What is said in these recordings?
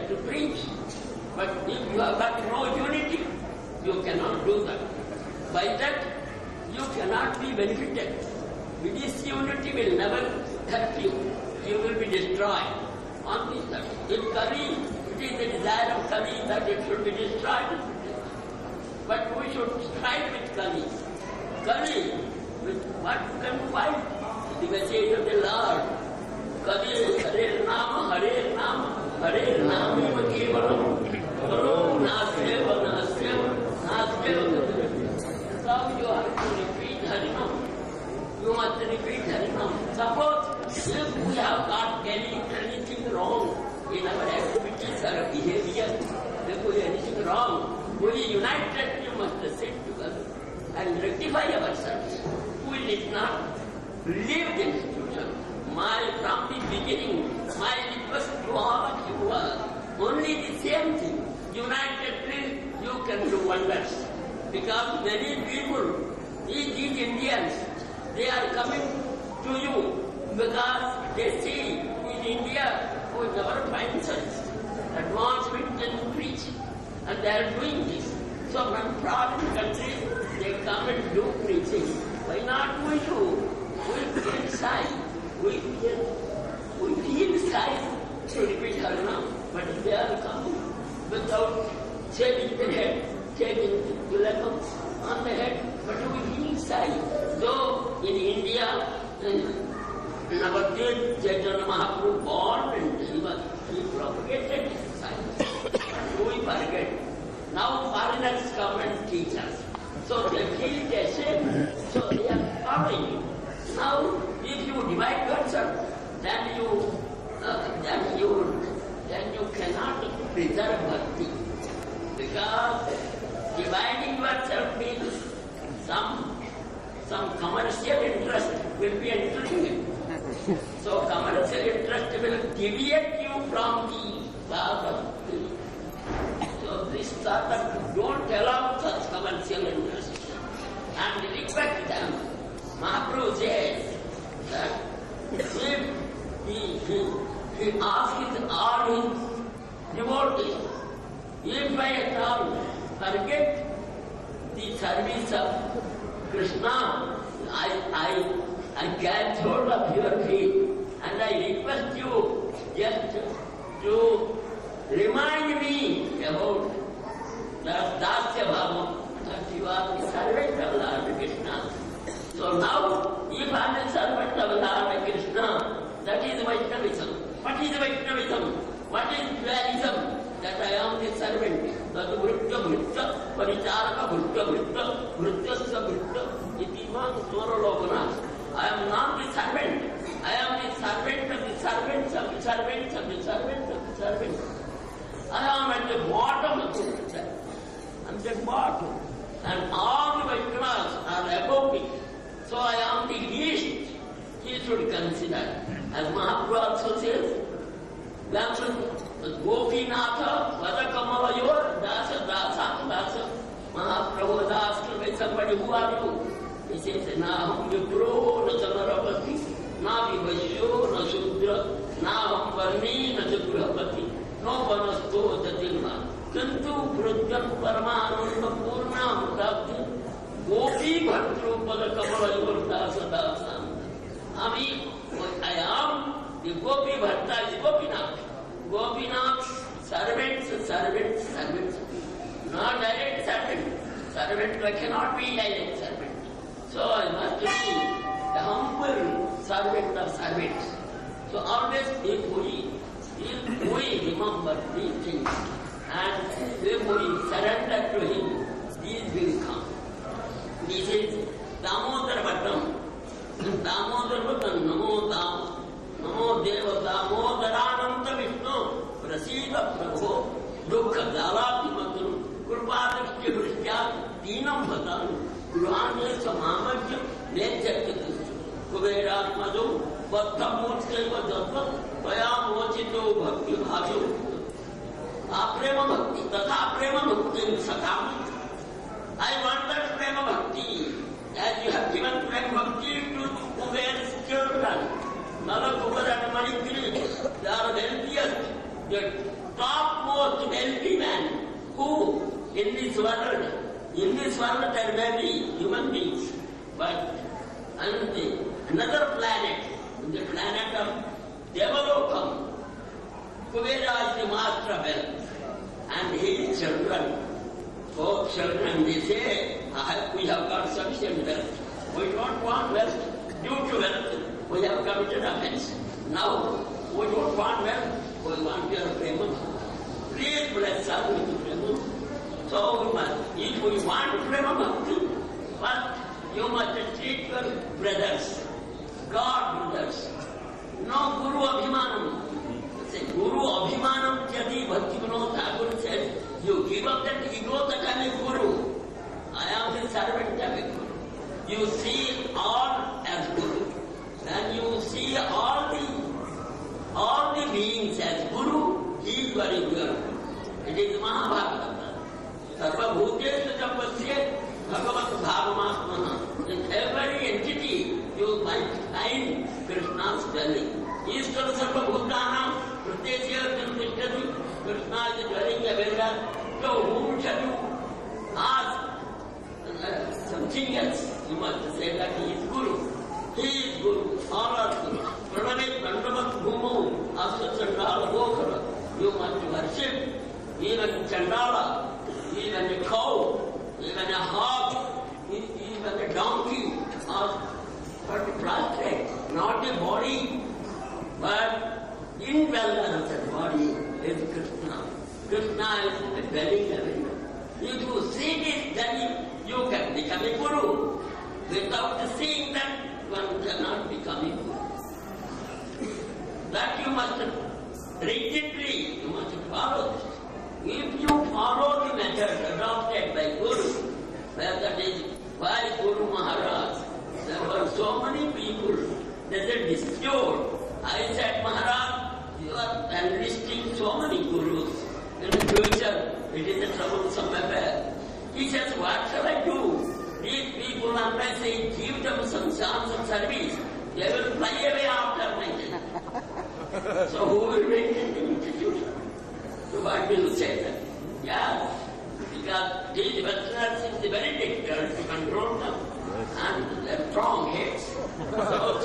to preach. But if you have got no unity, you cannot do that. By that, you cannot be benefited. This unity will never help you. You will be destroyed. Only that. In Kali, it is the desire of Kali that it should be destroyed. But we should strive with Kali. Kali, with what can we find? The message of the Lord. Kali, Hare Nama, Hare Nama, Hare Nama, Kevalam. Guru, Nasdeva, Nasdeva, Nasdeva. So you have to repeat Harinam. You must repeat Harinam. Suppose if we have got anything wrong in our activities or behavior, if we have anything wrong, we unitedly must sit together and rectify ourselves. We did not leave the institution. From the beginning, my request to all of you was only the same thing. Unitedly, you can do wonders. Because many people, these Indians, they are coming to you because they see in India we never find such advancement in preaching, and they are doing this. So from foreign countries they come and do preaching. Why not we do? We feel shy. We feel shy to repeat Harinam, but they are coming without shaving their head, taking tilakam on the head, but we feel shy. Though in India, Navadvip Chaitanya Mahaprabhu born and he propagated science. We forget. Now foreigners come and teach us. So they feel ashamed. So they are following you. Now, if you divide yourself, then you cannot preserve bhakti. Because dividing yourself means some commercial interest will be entering it. So commercial interest will deviate you from the path of bhakti. So this sort of don't allow such commercial interest and respect them. Mahaprabhu says that if he asks all his devotees, if I at all forget the service of Krishna, I catch hold of your feet and I request you just to remind me about that Dasya Bhava, that you are the servant of Lord Krishna. So now, if I am the servant of Lord Krishna, that is Vaishnavism. What is Vaishnavism? What is dualism? That I am the servant. That Vritya Vritya, Paricharaka Vritya Vritya, Vrityasya Vritya, Itiman Swaralokana. I am not the servant. I am the servant of the servants of the servants of the servants of the servants. I am at the bottom of the picture. I am the bottom. And all the Vaishnavas are above me. So I am the least. He should consider. As Mahaprabhu also says, Gopinatha Vadakamalayor Dasa Dasa Dasa. Mahaprabhu was asked by somebody, who are you? He says, Naham Vipro, na Samarapati, na Vivasyo, na Sudra, Naham Varni, na Chaturapati, no Vanasto Jatilma, Kintu Prudyam Paramananda Purna Mukabdi, Gopi Bhatru Padakamalayur Dasa Dasa. I am the Gopi Bhatta is Gopinath. Gopinath, servants. Not direct servant. Servant cannot be direct servant. So I must be the humble servant of servants. So always if we remember these things and if we surrender to him, these will come. This is Damodar Bhattam. Damodar Bhattam, Namo Deva Damodarananta Vishnu, Prasida Prabhu, Dukha Dalati Maturu, Kurpadakya Vrishya, Dinam Bhatan, Guranya Samamajya, Nechatyatis, Kuberatmadu, Bhattamurteva Jatva, Payamochito Bhakti Bhavyo, Aprema Bhakti, Tata Prema Bhakti Satam. I want that Prema Bhakti, as you have given Prema Bhakti to Kuber's children. Nala Kuber and Manipuri, they are wealthiest. the topmost wealthy man who in this world there may be human beings, but another planet, the planet of Devalokam, Kuvera is the master of wealth, and his children, both children, they say, we have got sufficient wealth. We don't want wealth. Due to wealth, we have committed offense. Now, we don't want wealth. We want your prema. Please bless us with prema. So if we want prema bhakti, but you must treat your brothers, God brothers. No Guru Abhimanam. Say, Guru Abhimanam Jadi Bhakti Vinod Thakur said, you give up that ego that I am a Guru. I am the servant of a Guru. You see all as Guru. And you see all the beings as Guru. He is very good. It is Mahabharata. Sarva Bhuteshu Tapasya Bhagavat Bhavamatmana. In every entity you might find Krishna's dwelling. Ishvara Sarva Bhutanam Pratesya Tantishtati. Krishna is dwelling everywhere. So whom shall you ask something else? You must say that he is Guru. He is Guru. All are Guru. Pranamit Pandamat Bhumu Asa Chandala Gokara. You must worship even Chandala, even a cow, even a hog, even a donkey, or but prostrate, not the body, but indwelling of the body is Krishna. Krishna is dwelling everywhere. If you see this, then you can become a Guru. Without seeing that, one cannot become a Guru. That you must rigidly, you must follow this. If you follow the method adopted by Guru, well, that is why Guru Maharaj, there were so many people that they dispute. I said, Maharaj, you are enlisting so many Gurus. In the future, it is a troublesome affair. He says, what shall I do? These people, unless I give them some chance of service, they will fly away after my death. So who will maintain the institution? So what will you say that? Yeah, because these Westerners is very difficult to control them, and their strong heads. So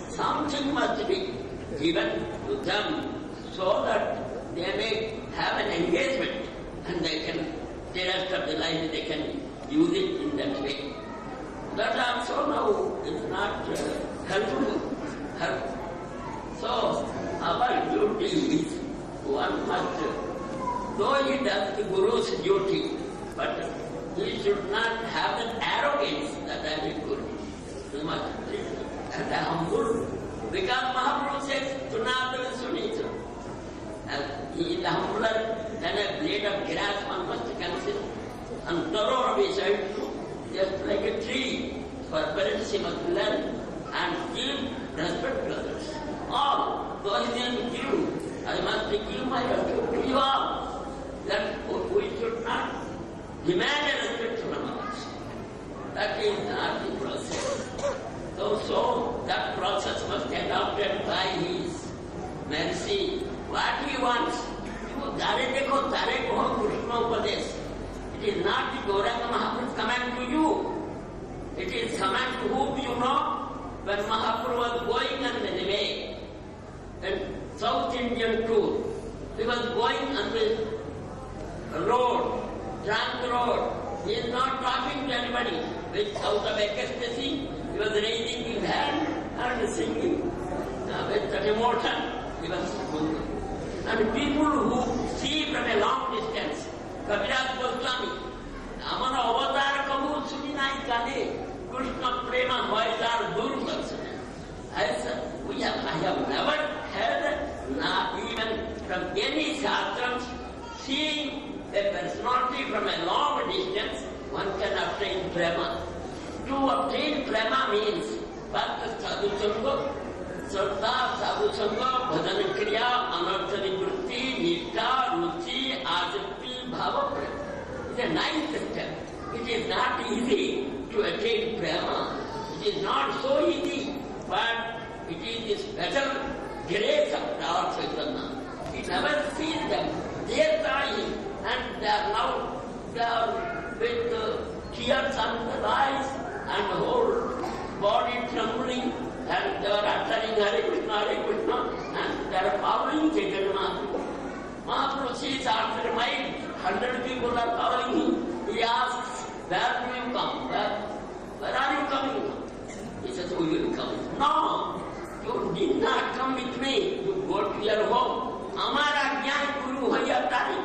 something must be given to them so that they may have an engagement, and they can, the rest of the life, they can use it in that way. That also now is not helpful. So our duty is one must, though he does the Guru's duty, but he should not have that arrogance that I am Guru. He must be humble. Because Mahaprabhu says, Sunata Sunita. He is humbler than a blade of grass, one must consider. And thorough beside you, just like a tree. For parents he must learn and give respect to others. All, though he didn't give, I must give my respect to you all. That we should not demand a respect from others. That is not the process. So that process must be adopted by his mercy. What he wants, Dare Dekho, Dare Koho Krishna Upadesh. It is not the Gauranga Mahaprabhu's command to you. It is command to whom you know. When Mahaprabhu was going on the way, and South Indian tour, he was going on the road, trunk road. He is not talking to anybody. Without of ecstasy, he was raising his hand and singing. With that emotion, he was singing. And people who see from a long distance, Kaviraj Goswami, Amana Avatar Kamu Suninai Kane, Krishna Prema Vaitar Durvarsana. I have never heard, not even from any Shastrams, seeing a personality from a long distance, one can obtain Prema. To obtain Prema means Bhakta Sadhu Sangha, Sardha Sadhu Sangha, Bhajan Kriya, Anartha Nivritti, Nishtha, Ruchi, Asakti, Bhava Prema. It's a nice system. It is not easy to attain Prema. It is not so easy, but it is the special grace of Lord Chaitanya. He He never sees them. They are dying, and they are with tears on their eyes and the whole body trembling, and they are uttering Hare Krishna, and they are following Chaitanya Mahaprabhu. Mahaprabhu sees after my 100 people are following him. He asks, where do you come? Where are you coming from? He says, we will come. No, you did not come with me. You go to your home. Amara Gyan Guru Hayatari.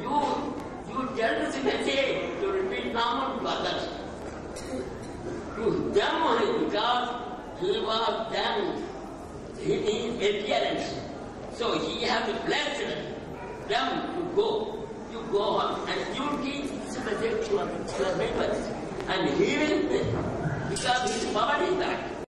You tell this message to repeat Naman to others. To them only, because he was them in his appearance. So he has blessed them to go. You go on and you teach this message to your neighbors. And he will, because his power is that.